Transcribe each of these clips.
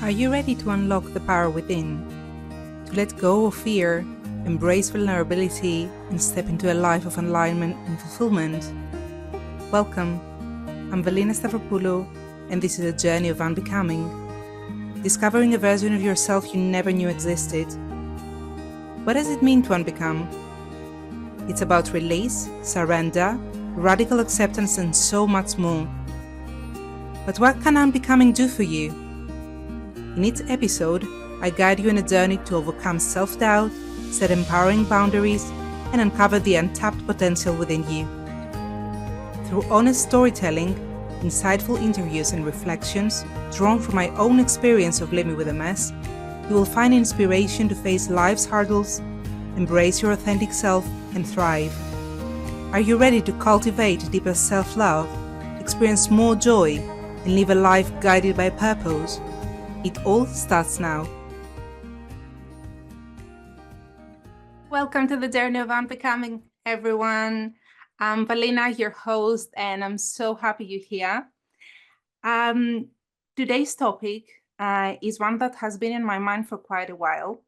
Are you ready to unlock the power within? To let go of fear, embrace vulnerability, and step into a life of alignment and fulfillment? Welcome. I'm Valina Stavropoulou, and this is a journey of unbecoming, discovering a version of yourself you never knew existed. What does it mean to unbecome? It's about release, surrender, radical acceptance, and so much more. But what can unbecoming do for you? In each episode, I guide you on a journey to overcome self-doubt, set empowering boundaries, and uncover the untapped potential within you. Through honest storytelling, insightful interviews, and reflections drawn from my own experience of living with MS, you will find inspiration to face life's hurdles, embrace your authentic self, and thrive. Are you ready to cultivate deeper self-love, experience more joy, and live a life guided by purpose? It all starts now. Welcome to the journey of unbecoming, everyone. I'm Valina, your host, and I'm so happy you're here. Today's topic is one that has been in my mind for quite a while,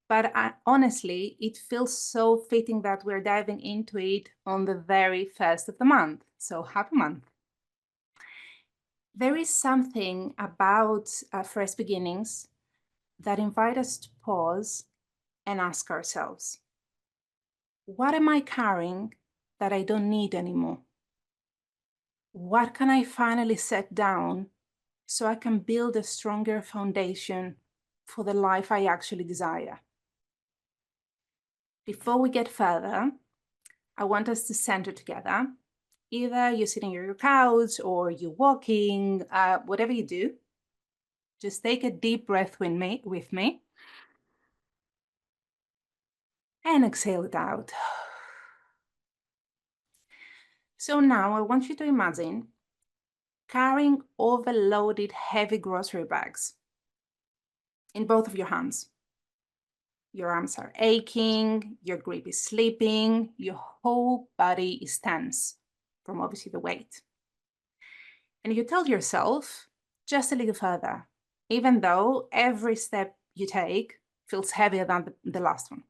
but honestly, it feels so fitting that we're diving into it on the very first of the month. So happy month. There is something about fresh beginnings that invite us to pause and ask ourselves, what am I carrying that I don't need anymore? What can I finally set down so I can build a stronger foundation for the life I actually desire? Before we get further, I want us to center together. Either you're sitting on your couch or you're walking, whatever you do, just take a deep breath with me and exhale it out. So now I want you to imagine carrying overloaded heavy grocery bags in both of your hands. Your arms are aching, your grip is slipping, your whole body is tense from obviously the weight. And you tell yourself, just a little further, even though every step you take feels heavier than the last one.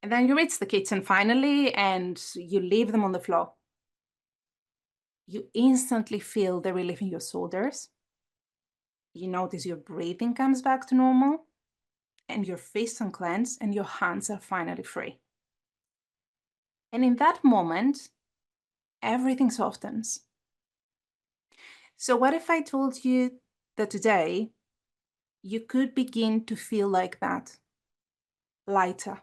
And then you reach the kitchen finally, and you leave them on the floor. You instantly feel the relief in your shoulders. You notice your breathing comes back to normal, and your fists unclench, and your hands are finally free. And in that moment, everything softens. So what if I told you that today you could begin to feel like that, lighter,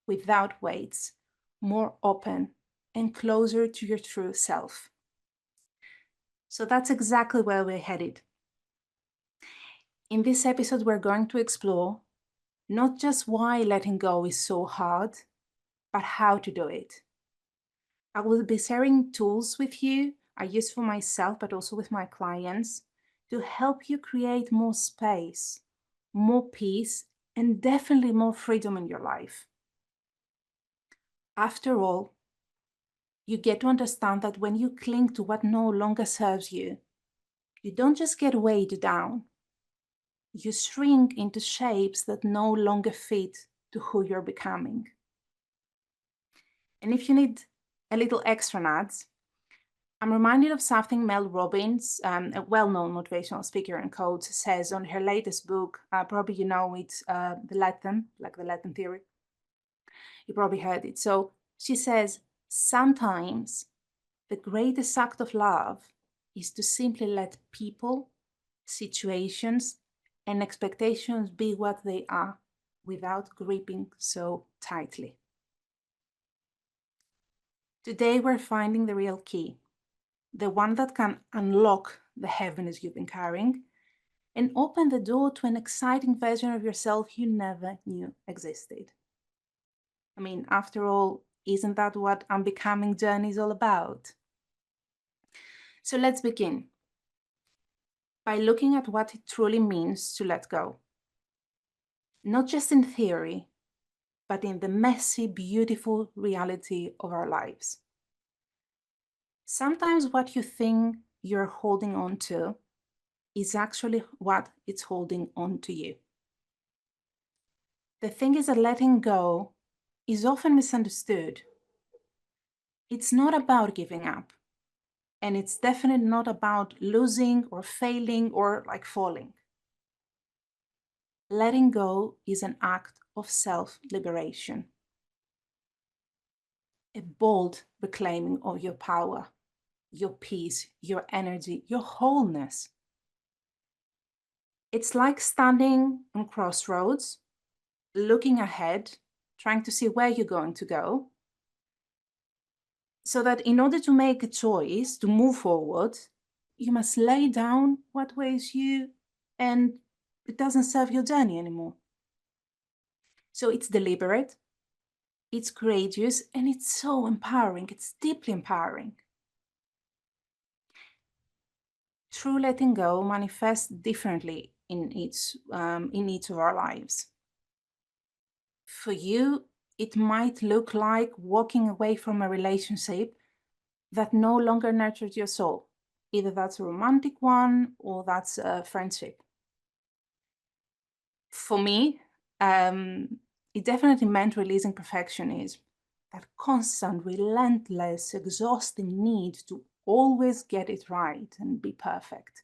without weights, more open, and closer to your true self? So that's exactly where we're headed. In this episode, we're going to explore not just why letting go is so hard, but how to do it. I will be sharing tools with you I use for myself, but also with my clients, to help you create more space, more peace, and definitely more freedom in your life. After all, you get to understand that when you cling to what no longer serves you, you don't just get weighed down. You shrink into shapes that no longer fit to who you're becoming. And if you need a little extra nuts, I'm reminded of something Mel Robbins, a well-known motivational speaker and coach, says on her latest book. Probably you know it, the Latin theory. You probably heard it. So she says, sometimes the greatest act of love is to simply let people, situations, and expectations be what they are without gripping so tightly. Today, we're finding the real key, the one that can unlock the heaviness you've been carrying and open the door to an exciting version of yourself you never knew existed. I mean, after all, isn't that what unbecoming journey is all about? So let's begin by looking at what it truly means to let go. Not just in theory, but in the messy, beautiful reality of our lives. Sometimes what you think you're holding on to is actually what it's holding on to you. The thing is that letting go is often misunderstood. It's not about giving up. And it's definitely not about losing or failing or like falling. Letting go is an act of self-liberation, a bold reclaiming of your power, your peace, your energy, your wholeness. It's like standing on crossroads, looking ahead, trying to see where you're going to go, so that in order to make a choice to move forward, you must lay down what weighs you and it doesn't serve your journey anymore. So it's deliberate, it's courageous, and it's so empowering. It's deeply empowering. True letting go manifests differently in each of our lives. For you, it might look like walking away from a relationship that no longer nurtures your soul. Either that's a romantic one or that's a friendship. For me, it definitely meant releasing perfectionism, that constant, relentless, exhausting need to always get it right and be perfect.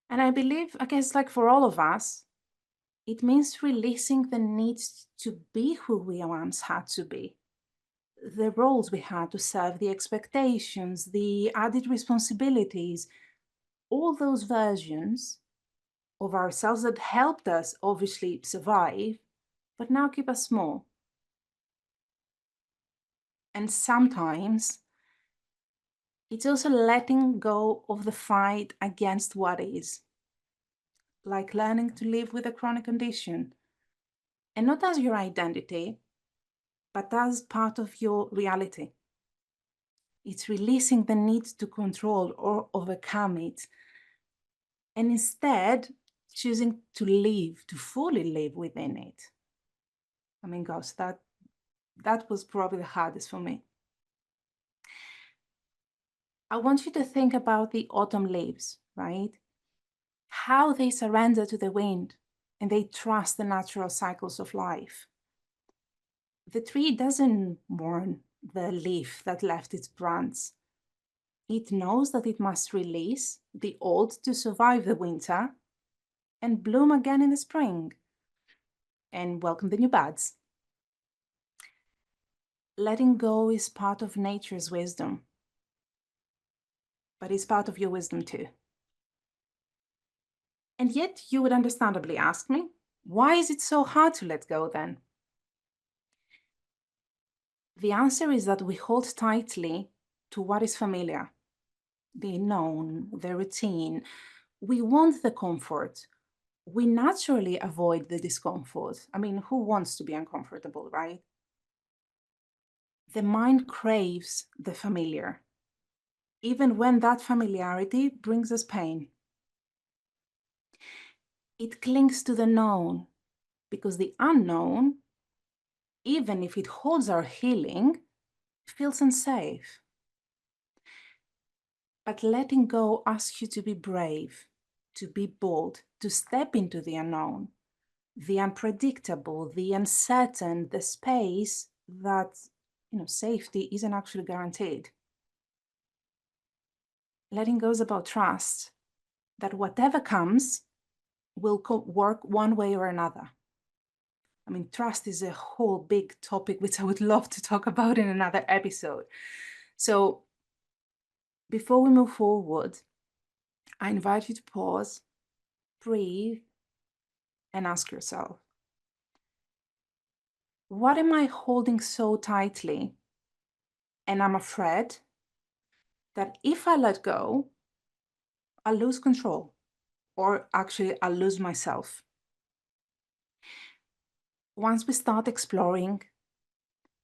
And I believe, I guess, like for all of us, it means releasing the need to be who we once had to be, the roles we had to serve, the expectations, the added responsibilities, all those versions of ourselves that helped us obviously survive, but now keep us small. And sometimes it's also letting go of the fight against what is, like learning to live with a chronic condition, and not as your identity, but as part of your reality. It's releasing the need to control or overcome it, and instead choosing to live, to fully live within it. I mean, gosh, that was probably the hardest for me. I want you to think about the autumn leaves, right? How they surrender to the wind and they trust the natural cycles of life. The tree doesn't mourn the leaf that left its branch. It knows that it must release the old to survive the winter and bloom again in the spring and welcome the new buds. Letting go is part of nature's wisdom, but it's part of your wisdom too. And yet you would understandably ask me, why is it so hard to let go then? The answer is that we hold tightly to what is familiar, the known, the routine. We want the comfort. We naturally avoid the discomfort. I mean, who wants to be uncomfortable, right? The mind craves the familiar, even when that familiarity brings us pain. It clings to the known because the unknown, even if it holds our healing, feels unsafe. But letting go asks you to be brave, to be bold, to step into the unknown, the unpredictable, the uncertain, the space that, safety isn't actually guaranteed. Letting go is about trust that whatever comes will work one way or another. I mean, trust is a whole big topic, which I would love to talk about in another episode. So before we move forward, I invite you to pause, breathe, and ask yourself, what am I holding so tightly? And I'm afraid that if I let go, I'll lose control, or actually I'll lose myself. Once we start exploring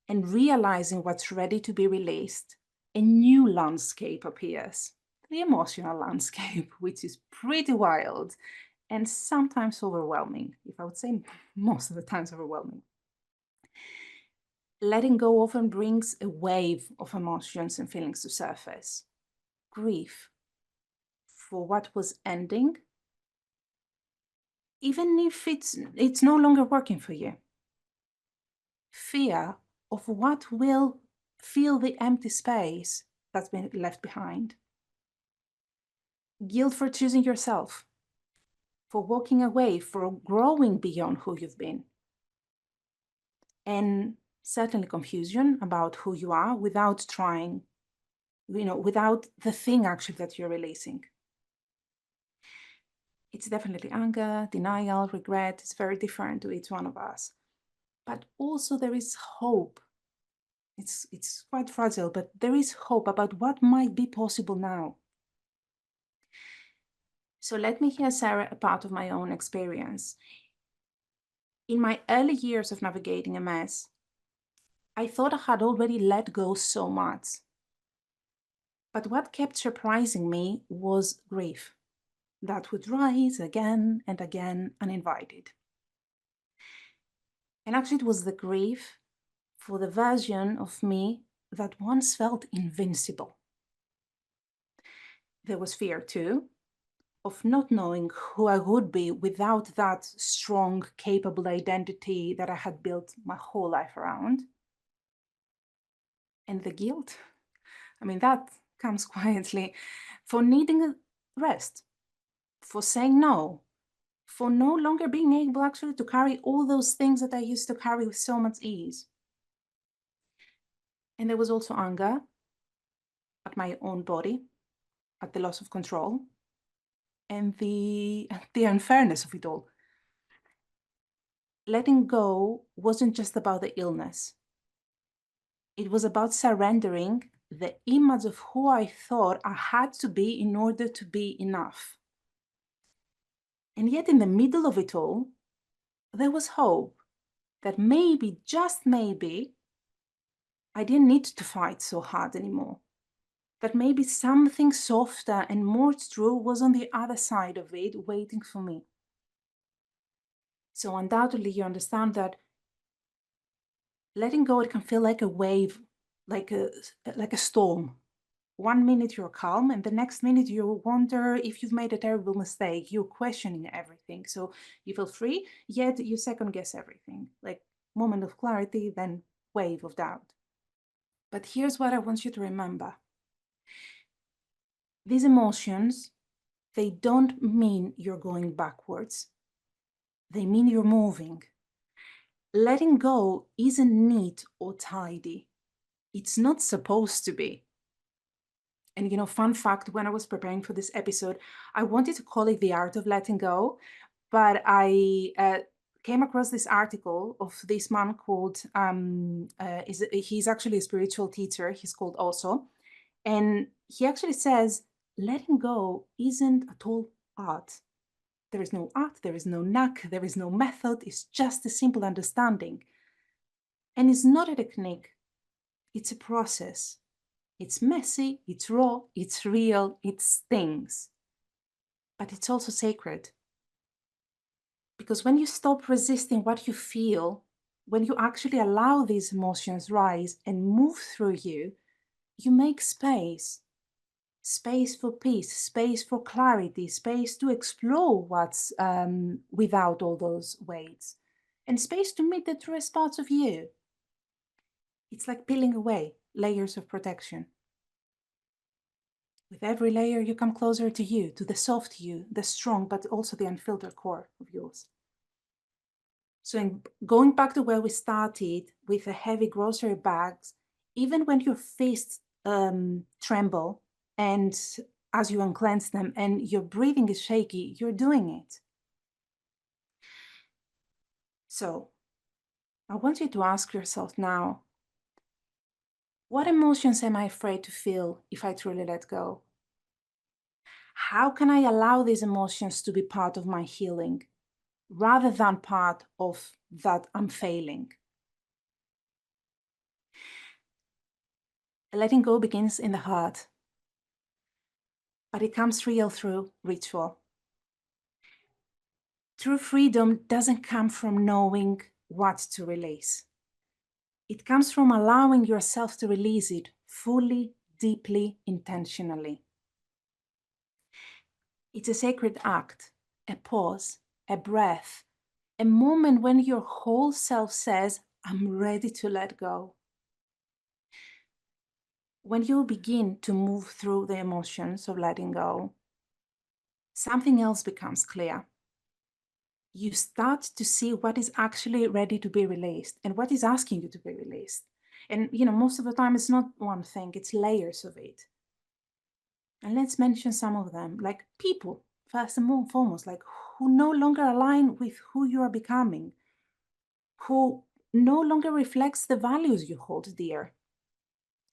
and realizing what's ready to be released, a new landscape appears, the emotional landscape, which is pretty wild and sometimes overwhelming, if I would say most of the times overwhelming. Letting go often brings a wave of emotions and feelings to surface. Grief, for what was ending, even if it's no longer working for you. Fear of what will fill the empty space that's been left behind. Guilt for choosing yourself, for walking away, for growing beyond who you've been. And certainly confusion about who you are without trying, without the thing actually that you're releasing. It's definitely anger, denial, regret. It's very different to each one of us. But also there is hope. It's quite fragile, but there is hope about what might be possible now. So let me here share a part of my own experience. In my early years of navigating MS, I thought I had already let go so much. But what kept surprising me was grief that would rise again and again uninvited. And actually, it was the grief for the version of me that once felt invincible. There was fear too of not knowing who I would be without that strong, capable identity that I had built my whole life around. And the guilt, that comes quietly, for needing a rest, for saying no, for no longer being able actually to carry all those things that I used to carry with so much ease. And there was also anger at my own body, at the loss of control, and the unfairness of it all. Letting go wasn't just about the illness. It was about surrendering the image of who I thought I had to be in order to be enough. And yet in the middle of it all, there was hope that maybe, just maybe, I didn't need to fight so hard anymore. That maybe something softer and more true was on the other side of it, waiting for me. So undoubtedly, you understand that letting go, it can feel like a wave, like a storm. 1 minute you're calm, and the next minute you wonder if you've made a terrible mistake. You're questioning everything. So you feel free, yet you second guess everything. Like moment of clarity, then wave of doubt. But here's what I want you to remember. These emotions, they don't mean you're going backwards. They mean you're moving. Letting go isn't neat or tidy. It's not supposed to be. And fun fact, when I was preparing for this episode, I wanted to call it the art of letting go, but I came across this article of this man called, he's actually a spiritual teacher. He's called Also. And he actually says, letting go isn't at all art. There is no art, there is no knack, there is no method. It's just a simple understanding. And it's not a technique, it's a process. It's messy, it's raw, it's real, it stings. But it's also sacred. Because when you stop resisting what you feel, when you actually allow these emotions rise and move through you, you make space. Space for peace, space for clarity, space to explore what's without all those weights, and space to meet the truest parts of you. It's like peeling away layers of protection. With every layer, you come closer to you, to the soft you, the strong, but also the unfiltered core of yours. So in going back to where we started with the heavy grocery bags, even when your fists tremble, and as you unclench them and your breathing is shaky, you're doing it. So I want you to ask yourself now, what emotions am I afraid to feel if I truly let go? How can I allow these emotions to be part of my healing rather than part of that I'm failing? Letting go begins in the heart, but it comes real through ritual. True freedom doesn't come from knowing what to release. It comes from allowing yourself to release it fully, deeply, intentionally. It's a sacred act, a pause, a breath, a moment when your whole self says, I'm ready to let go. When you begin to move through the emotions of letting go, something else becomes clear. You start to see what is actually ready to be released and what is asking you to be released. And, most of the time it's not one thing, it's layers of it. And let's mention some of them, like people, first and foremost, like who no longer align with who you are becoming, who no longer reflects the values you hold dear.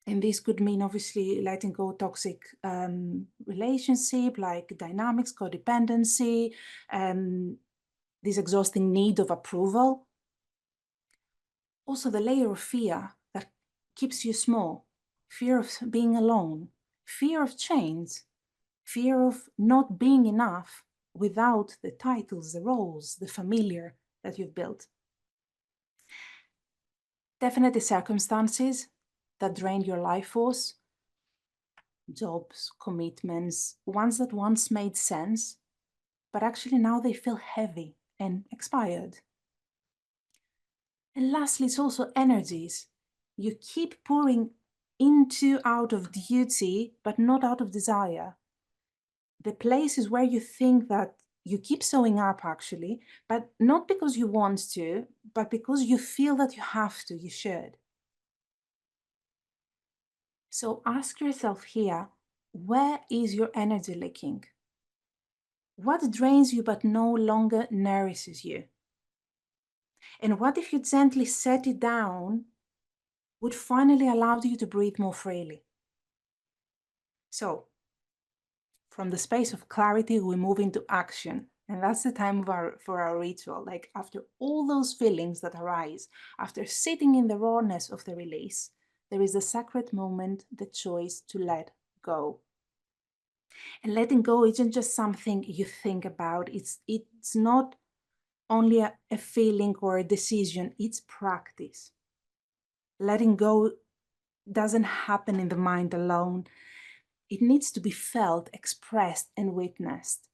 And this could mean obviously letting go toxic relationship, like dynamics, codependency, this exhausting need of approval. Also the layer of fear that keeps you small, fear of being alone, fear of change, fear of not being enough without the titles, the roles, the familiar that you've built. Definitely circumstances that drain your life force, jobs, commitments, ones that once made sense, but actually now they feel heavy and expired. And lastly, it's also energies. You keep pouring into out of duty, but not out of desire. The places where you think that you keep showing up actually, but not because you want to, but because you feel that you have to, you should. So ask yourself here, where is your energy leaking? What drains you but no longer nourishes you? And what if you gently set it down would finally allow you to breathe more freely? So, from the space of clarity, we move into action. And that's the time for our ritual. Like after all those feelings that arise, after sitting in the rawness of the release, there is a sacred moment, the choice to let go. And letting go isn't just something you think about. It's not only a feeling or a decision, it's practice. Letting go doesn't happen in the mind alone. It needs to be felt, expressed, and witnessed.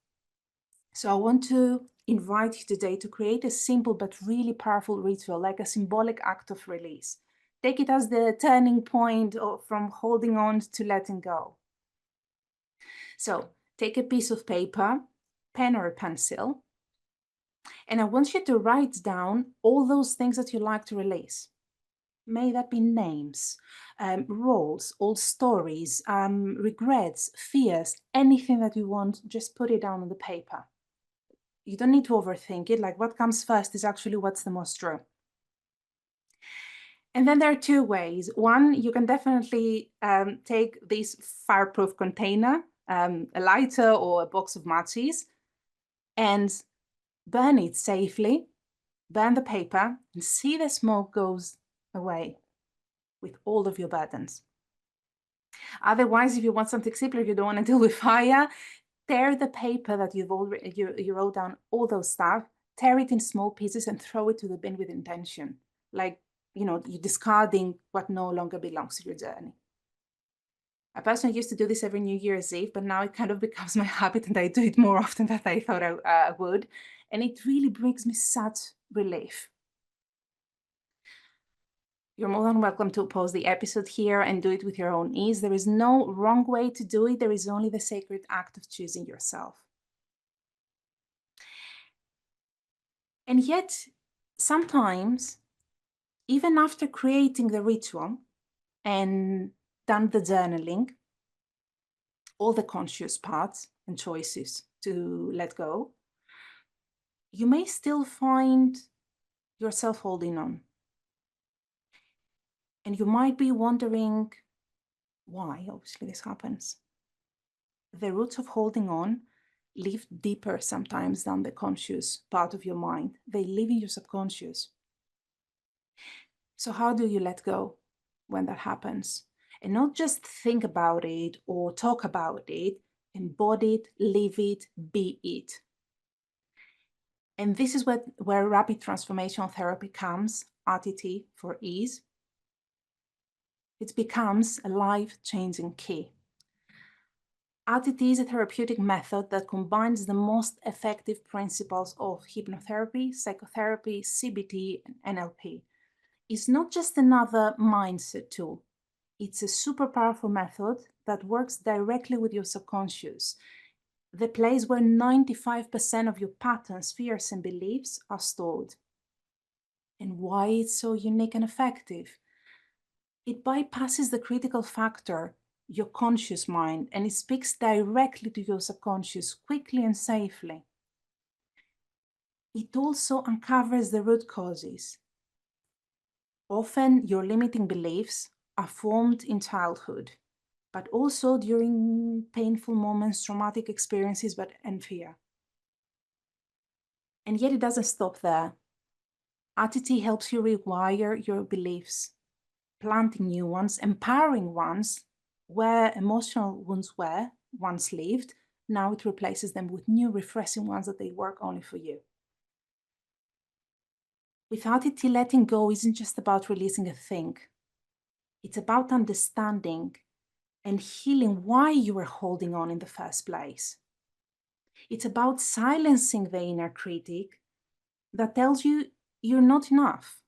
So I want to invite you today to create a simple but really powerful ritual, like a symbolic act of release. Take it as the turning point from holding on to letting go. So take a piece of paper, pen or a pencil, and I want you to write down all those things that you like to release. May that be names, roles, old stories, regrets, fears, anything that you want, just put it down on the paper. You don't need to overthink it. Like what comes first is actually what's the most true. And then there are two ways. One, you can definitely take this fireproof container, a lighter or a box of matches, and burn it safely, burn the paper, and see the smoke goes away with all of your burdens. Otherwise, if you want something simpler, you don't want to deal with fire, tear the paper that you wrote down all those stuff, tear it in small pieces and throw it to the bin with intention. Like, you're discarding what no longer belongs to your journey. I personally used to do this every New Year's Eve, but now it kind of becomes my habit and I do it more often than I thought I would. And it really brings me such relief. You're more than welcome to pause the episode here and do it with your own ease. There is no wrong way to do it. There is only the sacred act of choosing yourself. And yet, sometimes, even after creating the ritual and done the journaling, all the conscious parts and choices to let go, you may still find yourself holding on. And you might be wondering why, obviously, this happens. The roots of holding on live deeper sometimes than the conscious part of your mind. They live in your subconscious. So how do you let go when that happens? And not just think about it or talk about it, embody it, live it, be it. And this is where Rapid Transformational Therapy comes, RTT for ease. It becomes a life-changing key. RTT is a therapeutic method that combines the most effective principles of hypnotherapy, psychotherapy, CBT, and NLP. It's not just another mindset tool. It's a super powerful method that works directly with your subconscious, the place where 95% of your patterns, fears, and beliefs are stored. And why it's so unique and effective? It bypasses the critical factor, your conscious mind, and it speaks directly to your subconscious quickly and safely. It also uncovers the root causes. Often your limiting beliefs are formed in childhood, but also during painful moments, traumatic experiences, and fear. And yet it doesn't stop there. RTT helps you rewire your beliefs, planting new ones, empowering ones where emotional wounds were once lived. Now it replaces them with new, refreshing ones that they work only for you. With RTT, letting go isn't just about releasing a thing. It's about understanding and healing why you were holding on in the first place. It's about silencing the inner critic that tells you you're not enough.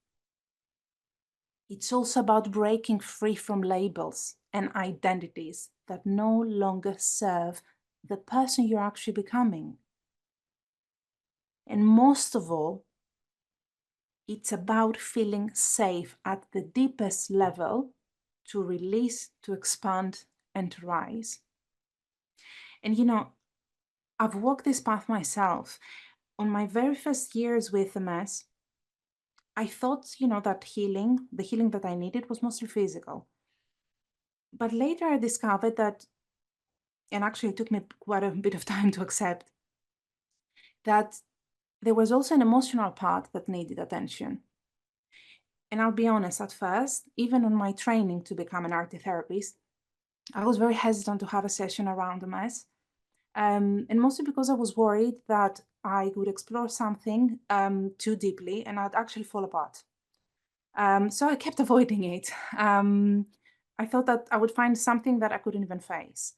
It's also about breaking free from labels and identities that no longer serve the person you're actually becoming. And most of all, it's about feeling safe at the deepest level to release, to expand, and to rise. And I've walked this path myself. On my very first years with MS, I thought, that the healing that I needed was mostly physical. But later I discovered that, and actually it took me quite a bit of time to accept, that there was also an emotional part that needed attention. And I'll be honest, at first, even on my training to become an art therapist, I was very hesitant to have a session around MS. And mostly because I was worried that I would explore something too deeply and I'd actually fall apart. So I kept avoiding it. I thought that I would find something that I couldn't even face.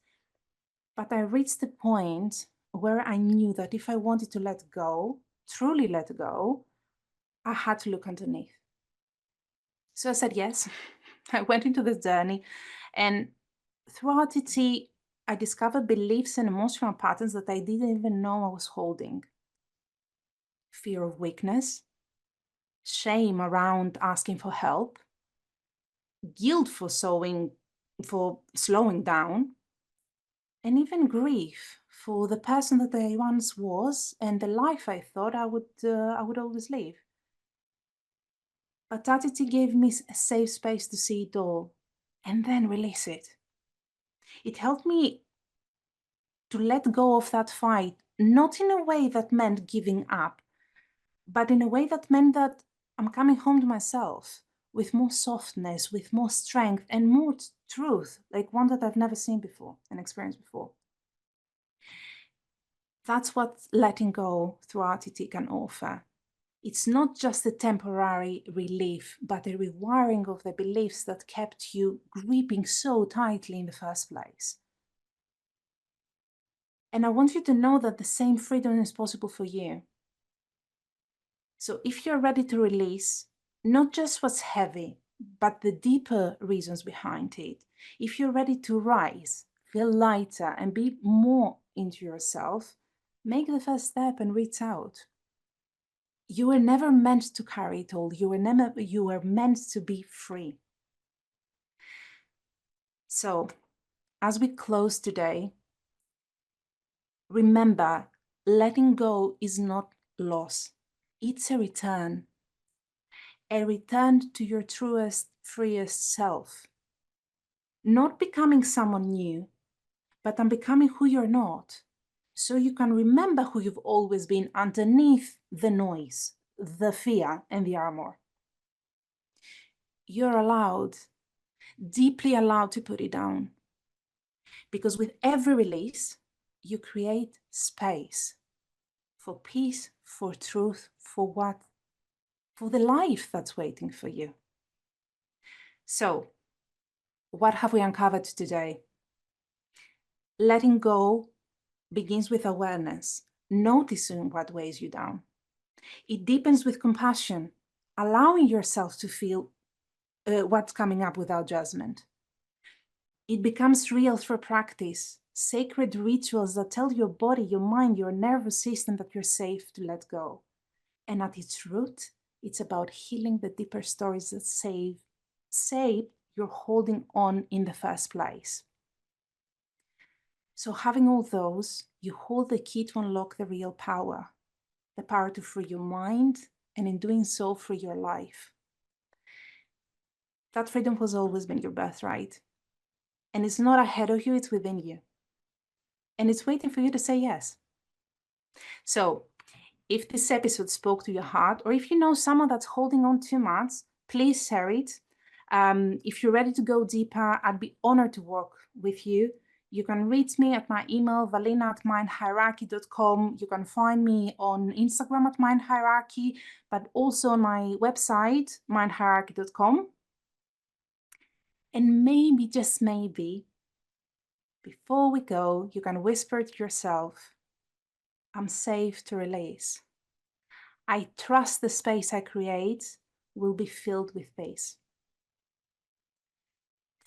But I reached the point where I knew that if I wanted to let go, truly let go, I had to look underneath. So I said yes. I went into this journey, and throughout it, I discovered beliefs and emotional patterns that I didn't even know I was holding. Fear of weakness, shame around asking for help, guilt for slowing down, and even grief for the person that I once was and the life I thought I would always live. But Tatiti gave me a safe space to see it all and then release it. It helped me to let go of that fight, not in a way that meant giving up, but in a way that meant that I'm coming home to myself with more softness, with more strength, and more truth, like one that I've never seen before and experienced before. That's what letting go through RTT can offer. It's not just a temporary relief, but a rewiring of the beliefs that kept you gripping so tightly in the first place. And I want you to know that the same freedom is possible for you. So if you're ready to release, not just what's heavy, but the deeper reasons behind it, if you're ready to rise, feel lighter, and be more into yourself, make the first step and reach out. You were never meant to carry it all. You were meant to be free. So, as we close today, remember, letting go is not loss. It's a return to your truest, freest self. Not becoming someone new, but unbecoming who you're not. So you can remember who you've always been underneath the noise, the fear, and the armor. You're allowed, deeply allowed to put it down. Because with every release, you create space for peace, for truth, for what? For the life that's waiting for you. So, what have we uncovered today? Letting go begins with awareness, noticing what weighs you down. It deepens with compassion, allowing yourself to feel what's coming up without judgment. It becomes real through practice, sacred rituals that tell your body, your mind, your nervous system that you're safe to let go. And at its root, it's about healing the deeper stories that say you're holding on in the first place. So having all those, you hold the key to unlock the real power, the power to free your mind, and in doing so, free your life. That freedom has always been your birthright. And it's not ahead of you, it's within you. And it's waiting for you to say yes. So if this episode spoke to your heart, or if you know someone that's holding on too much, please share it. If you're ready to go deeper, I'd be honored to work with you. You can reach me at my email, valina@mindhierarchy.com. You can find me on Instagram at mindhierarchy, but also on my website, mindhierarchy.com. And maybe, just maybe, before we go, you can whisper to yourself, I'm safe to release. I trust the space I create will be filled with peace.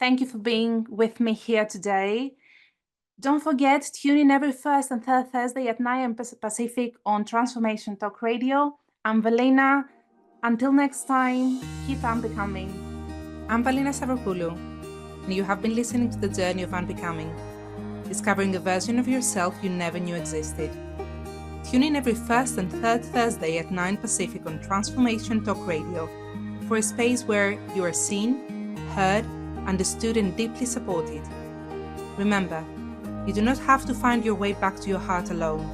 Thank you for being with me here today. Don't forget, tune in every first and third Thursday at 9 a.m. Pacific on Transformation Talk Radio. I'm Valina. Until next time, keep unbecoming. I'm Valina Stavropoulou, and you have been listening to the journey of Unbecoming, discovering a version of yourself you never knew existed. Tune in every first and third Thursday at 9 Pacific on Transformation Talk Radio for a space where you are seen, heard, understood, and deeply supported. Remember, you do not have to find your way back to your heart alone.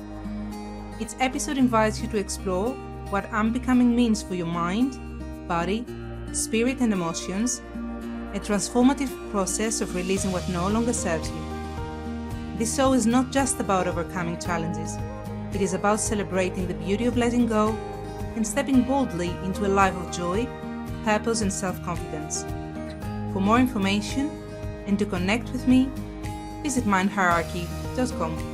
Each episode invites you to explore what unbecoming means for your mind, body, spirit, and emotions, a transformative process of releasing what no longer serves you. This show is not just about overcoming challenges. It is about celebrating the beauty of letting go and stepping boldly into a life of joy, purpose, and self-confidence. For more information and to connect with me, visit mindhierarchy.com.